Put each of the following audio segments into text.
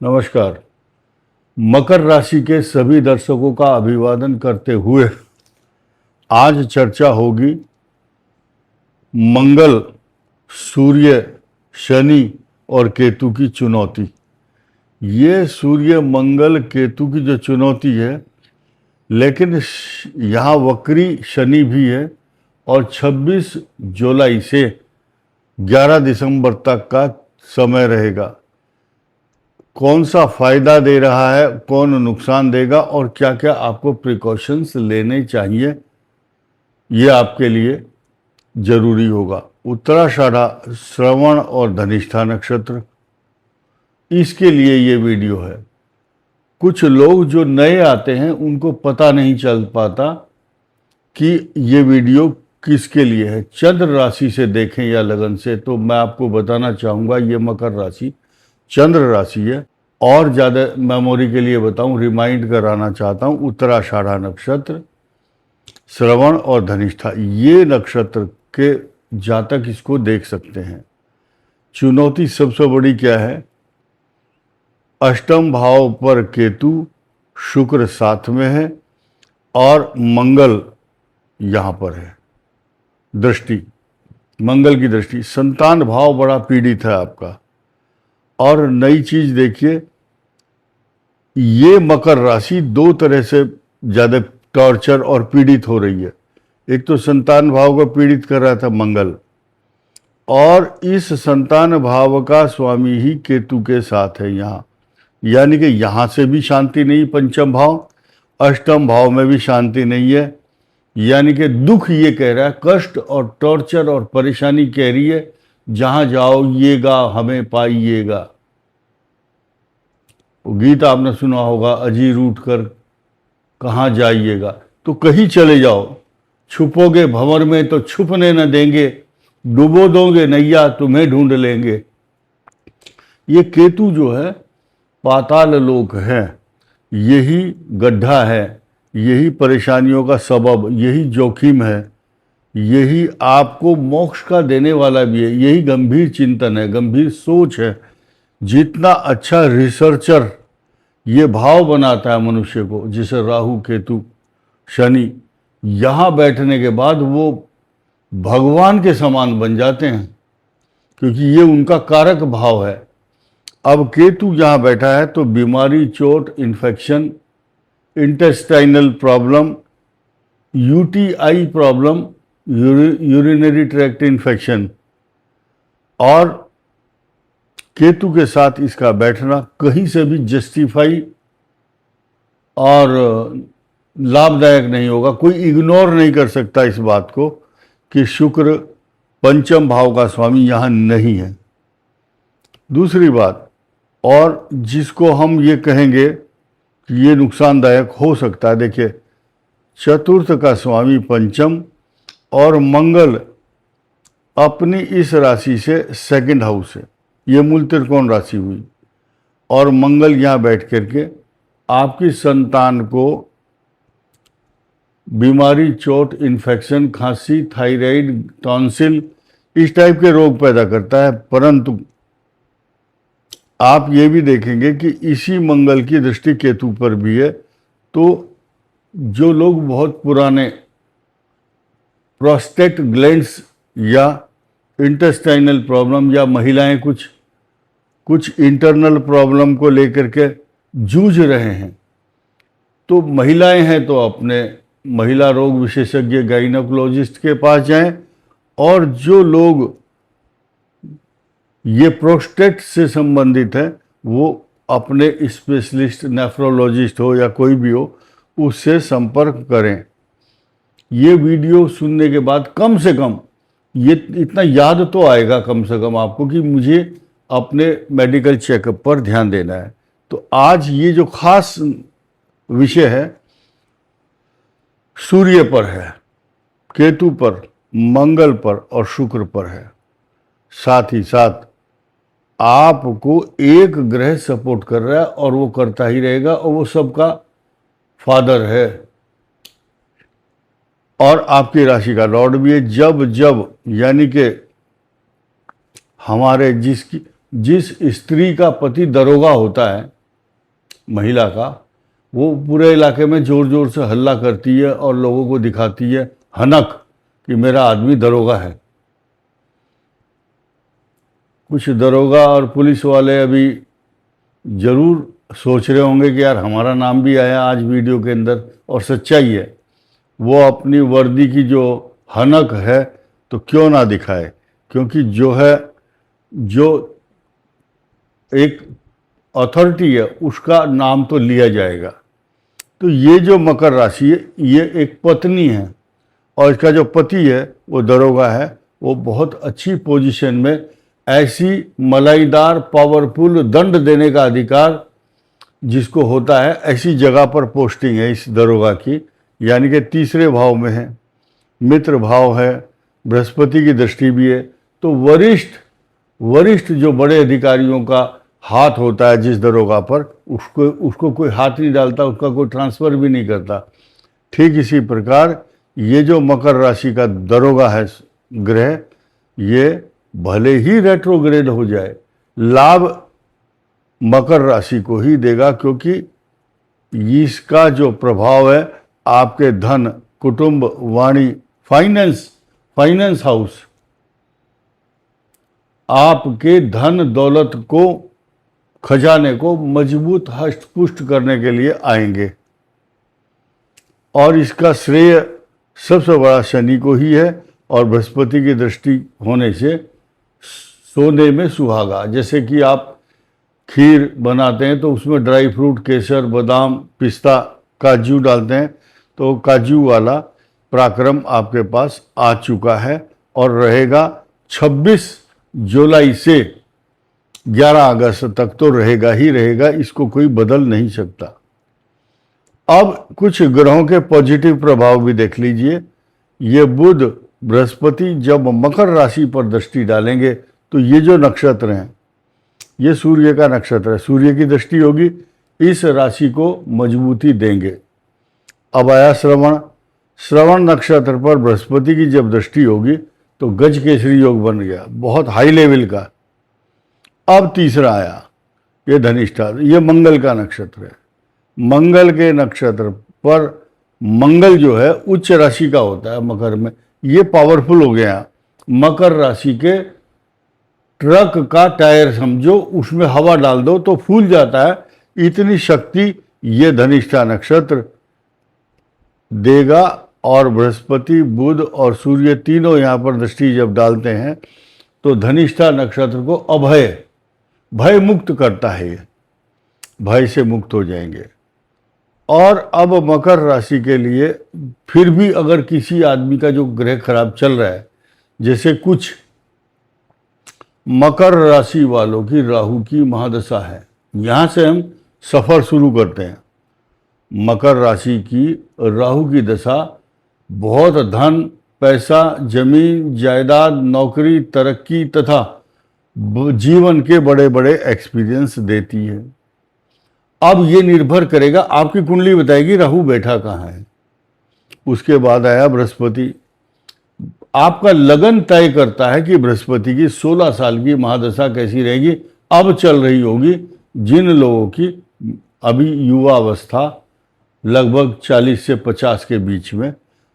नमस्कार। मकर राशि के सभी दर्शकों का अभिवादन करते हुए आज चर्चा होगी मंगल, सूर्य, शनि और केतु की चुनौती। ये सूर्य मंगल केतु की जो चुनौती है, लेकिन यहाँ वक्री शनि भी है और 26 जुलाई से 11 दिसंबर तक का समय रहेगा। कौन सा फायदा दे रहा है, कौन नुकसान देगा और क्या क्या आपको प्रिकॉशंस लेने चाहिए, ये आपके लिए जरूरी होगा। उत्तराषाढ़ा, श्रवण और धनिष्ठा नक्षत्र, इसके लिए ये वीडियो है। कुछ लोग जो नए आते हैं उनको पता नहीं चल पाता कि ये वीडियो किसके लिए है। चंद्र राशि से देखें या लगन से, तो मैं आपको बताना चाहूँगा ये मकर राशि चंद्र राशि है। और ज़्यादा मेमोरी के लिए बताऊं, रिमाइंड कराना चाहता हूं, उत्तराषाढ़ा नक्षत्र, श्रवण और धनिष्ठा, ये नक्षत्र के जातक इसको देख सकते हैं। चुनौती सबसे बड़ी क्या है? अष्टम भाव पर केतु, शुक्र साथ में है और मंगल यहाँ पर है। दृष्टि, मंगल की दृष्टि, संतान भाव बड़ा पीड़ित है आपका। और नई चीज देखिए, ये मकर राशि दो तरह से ज़्यादा टॉर्चर और पीड़ित हो रही है। एक तो संतान भाव को पीड़ित कर रहा था मंगल, और इस संतान भाव का स्वामी ही केतु के साथ है यहाँ। यानी कि यहाँ से भी शांति नहीं, पंचम भाव, अष्टम भाव में भी शांति नहीं है। यानी कि दुख ये कह रहा है, कष्ट और टॉर्चर और परेशानी कह रही है, जहाँ जाओइएगा हमें पाइएगा। गीत आपने सुना होगा, अजी रूठ कर कहाँ जाइएगा, तो कहीं चले जाओ, छुपोगे भंवर में तो छुपने न देंगे, डुबो दोगे नैया तुम्हें ढूंढ लेंगे। ये केतु जो है पाताल लोक है, यही गड्ढा है, यही परेशानियों का सबब, यही जोखिम है, यही आपको मोक्ष का देने वाला भी है। यही गंभीर चिंतन है, गंभीर सोच है। जितना अच्छा रिसर्चर ये भाव बनाता है मनुष्य को, जैसे राहु, केतु, शनि, यहाँ बैठने के बाद वो भगवान के समान बन जाते हैं, क्योंकि ये उनका कारक भाव है। अब केतु यहाँ बैठा है तो बीमारी, चोट, infection, intestinal problem, UTI problem, urinary tract infection, और केतु के साथ इसका बैठना कहीं से भी जस्टिफाई और लाभदायक नहीं होगा। कोई इग्नोर नहीं कर सकता इस बात को कि शुक्र पंचम भाव का स्वामी यहाँ नहीं है। दूसरी बात, और जिसको हम ये कहेंगे कि ये नुकसानदायक हो सकता है, देखिए चतुर्थ का स्वामी पंचम और मंगल अपनी इस राशि से सेकंड हाउस है, ये मूल त्रिकोण राशि हुई, और मंगल यहाँ बैठ करके आपकी संतान को बीमारी, चोट, इन्फेक्शन, खांसी, थायराइड, टॉन्सिल, इस टाइप के रोग पैदा करता है। परंतु आप ये भी देखेंगे कि इसी मंगल की दृष्टि केतु पर भी है, तो जो लोग बहुत पुराने प्रोस्टेट ग्लैंड्स या इंटेस्टाइनल प्रॉब्लम, या महिलाएं कुछ इंटरनल प्रॉब्लम को लेकर के जूझ रहे हैं, तो महिलाएं हैं तो अपने महिला रोग विशेषज्ञ गाइनोकोलॉजिस्ट के पास जाएं, और जो लोग ये प्रोस्टेट से संबंधित है वो अपने स्पेशलिस्ट, नेफ्रोलॉजिस्ट हो या कोई भी हो, उससे संपर्क करें। ये वीडियो सुनने के बाद कम से कम ये इतना याद तो आएगा कम से कम आपको कि मुझे अपने मेडिकल चेकअप पर ध्यान देना है। तो आज ये जो खास विषय है, सूर्य पर है, केतु पर, मंगल पर और शुक्र पर है। साथ ही साथ आपको एक ग्रह सपोर्ट कर रहा है और वो करता ही रहेगा, और वो सबका फादर है और आपकी राशि का लॉर्ड भी है। जब जब यानी कि हमारे जिस स्त्री का पति दरोगा होता है, महिला का, वो पूरे इलाके में ज़ोर ज़ोर से हल्ला करती है और लोगों को दिखाती है हनक कि मेरा आदमी दरोगा है। कुछ दरोगा और पुलिस वाले अभी ज़रूर सोच रहे होंगे कि यार हमारा नाम भी आया आज वीडियो के अंदर, और सच्चाई है, वो अपनी वर्दी की जो हनक है तो क्यों ना दिखाए, क्योंकि जो है, जो एक अथॉरिटी है उसका नाम तो लिया जाएगा। तो ये जो मकर राशि है ये एक पत्नी है और इसका जो पति है वो दरोगा है। वो बहुत अच्छी पोजीशन में, ऐसी मलाईदार पावरफुल दंड देने का अधिकार जिसको होता है, ऐसी जगह पर पोस्टिंग है इस दरोगा की, यानी कि तीसरे भाव में है, मित्र भाव है, बृहस्पति की दृष्टि भी है। तो वरिष्ठ जो बड़े अधिकारियों का हाथ होता है जिस दरोगा पर, उसको कोई हाथ नहीं डालता, उसका कोई ट्रांसफ़र भी नहीं करता। ठीक इसी प्रकार ये जो मकर राशि का दरोगा है ग्रह, ये भले ही रेट्रोग्रेड हो जाए, लाभ मकर राशि को ही देगा, क्योंकि इसका जो प्रभाव है आपके धन, कुटुंब, वाणी, फाइनेंस हाउस, आपके धन दौलत को, खजाने को मजबूत हष्ट पुष्ट करने के लिए आएंगे। और इसका श्रेय सबसे बड़ा शनि को ही है, और बृहस्पति की दृष्टि होने से सोने में सुहागा। जैसे कि आप खीर बनाते हैं तो उसमें ड्राई फ्रूट, केसर, बादाम, पिस्ता, काजू डालते हैं, तो काजू वाला पराक्रम आपके पास आ चुका है और रहेगा 26 जुलाई से 11 अगस्त तक तो रहेगा ही रहेगा, इसको कोई बदल नहीं सकता। अब कुछ ग्रहों के पॉजिटिव प्रभाव भी देख लीजिए। ये बुध बृहस्पति जब मकर राशि पर दृष्टि डालेंगे तो ये जो नक्षत्र हैं, ये सूर्य का नक्षत्र है, सूर्य की दृष्टि होगी, इस राशि को मजबूती देंगे। अब आया श्रवण नक्षत्र पर बृहस्पति की जब दृष्टि होगी तो गज केसरी योग बन गया, बहुत हाई लेवल का। अब तीसरा आया ये धनिष्ठा, ये मंगल का नक्षत्र है। मंगल के नक्षत्र पर मंगल जो है उच्च राशि का होता है मकर में, ये पावरफुल हो गया। मकर राशि के ट्रक का टायर समझो, उसमें हवा डाल दो तो फूल जाता है, इतनी शक्ति ये धनिष्ठा नक्षत्र देगा। और बृहस्पति, बुध और सूर्य तीनों यहाँ पर दृष्टि जब डालते हैं तो धनिष्ठा नक्षत्र को भय मुक्त करता है, ये भय से मुक्त हो जाएंगे। और अब मकर राशि के लिए फिर भी अगर किसी आदमी का जो ग्रह खराब चल रहा है, जैसे कुछ मकर राशि वालों की राहु की महादशा है, यहाँ से हम सफ़र शुरू करते हैं। मकर राशि की राहु की दशा बहुत धन, पैसा, जमीन जायदाद, नौकरी, तरक्की तथा जीवन के बड़े बड़े एक्सपीरियंस देती है। अब ये निर्भर करेगा, आपकी कुंडली बताएगी राहु बैठा कहाँ है। उसके बाद आया बृहस्पति, आपका लगन तय करता है कि बृहस्पति की 16 साल की महादशा कैसी रहेगी। अब चल रही होगी जिन लोगों की अभी युवा अवस्था लगभग 40 से 50 के बीच में,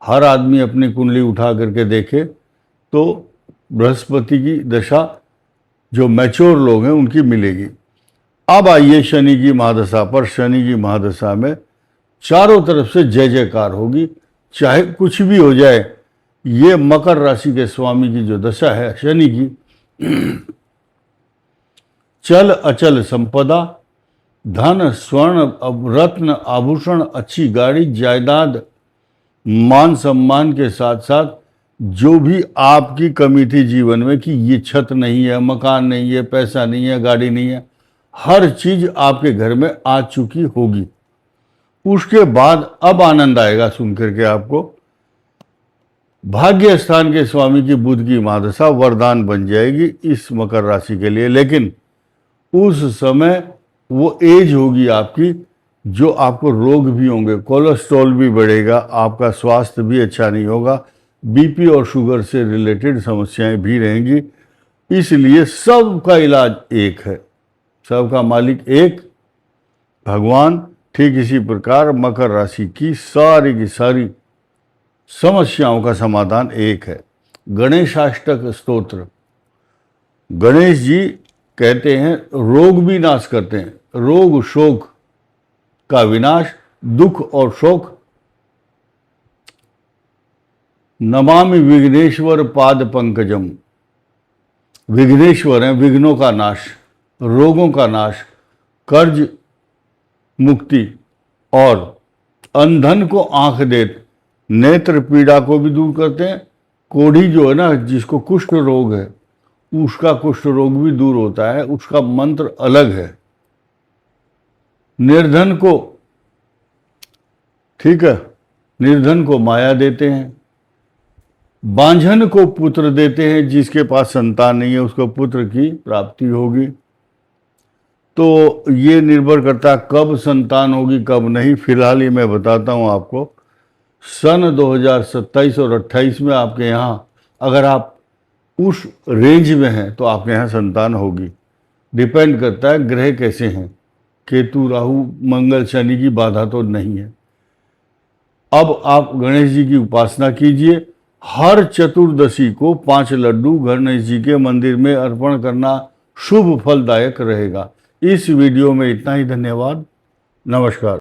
हर आदमी अपनी कुंडली उठा करके देखे तो बृहस्पति की दशा जो मैच्योर लोग हैं उनकी मिलेगी। अब आइए शनि की महादशा पर। शनि की महादशा में चारों तरफ से जय जयकार होगी, चाहे कुछ भी हो जाए। ये मकर राशि के स्वामी की जो दशा है शनि की, चल अचल संपदा, धन, स्वर्ण, रत्न, आभूषण, अच्छी गाड़ी, जायदाद, मान सम्मान के साथ साथ जो भी आपकी कमी थी जीवन में कि ये छत नहीं है, मकान नहीं है, पैसा नहीं है, गाड़ी नहीं है, हर चीज आपके घर में आ चुकी होगी। उसके बाद अब आनंद आएगा सुन करके आपको। भाग्य स्थान के स्वामी की बुध की महादशा वरदान बन जाएगी इस मकर राशि के लिए, लेकिन उस समय वो एज होगी आपकी जो आपको रोग भी होंगे, कोलेस्ट्रॉल भी बढ़ेगा, आपका स्वास्थ्य भी अच्छा नहीं होगा, बीपी और शुगर से रिलेटेड समस्याएं भी रहेंगी। इसलिए सबका इलाज एक है, सबका मालिक एक, भगवान ठीक इसी प्रकार मकर राशि की सारी समस्याओं का समाधान एक है, गणेशाष्टक स्तोत्र। गणेश जी कहते हैं रोग भी नाश करते हैं, रोग शोक का विनाश, दुख और शोक। नमामि विघ्नेश्वर पाद पंकजम, विघ्नेश्वर हैं विघ्नों का नाश, रोगों का नाश, कर्ज मुक्ति और अंधन को आंख देते, नेत्र पीड़ा को भी दूर करते हैं। कोढ़ी जो है ना, जिसको कुष्ठ रोग है, उसका कुष्ठ रोग भी दूर होता है, उसका मंत्र अलग है। निर्धन को, ठीक है, निर्धन को माया देते हैं, बांझन को पुत्र देते हैं, जिसके पास संतान नहीं है उसको पुत्र की प्राप्ति होगी। तो ये निर्भर करता है कब संतान होगी कब नहीं। फिलहाल ये मैं बताता हूँ आपको, सन 2027 और 28 में आपके यहाँ, अगर आप उस रेंज में हैं तो आपके यहाँ संतान होगी। डिपेंड करता है ग्रह कैसे हैं, केतु राहु मंगल शनि की बाधा तो नहीं है। अब आप गणेश जी की उपासना कीजिए। हर चतुर्दशी को 5 लड्डू गणेश जी के मंदिर में अर्पण करना शुभ फलदायक रहेगा। इस वीडियो में इतना ही। धन्यवाद, नमस्कार।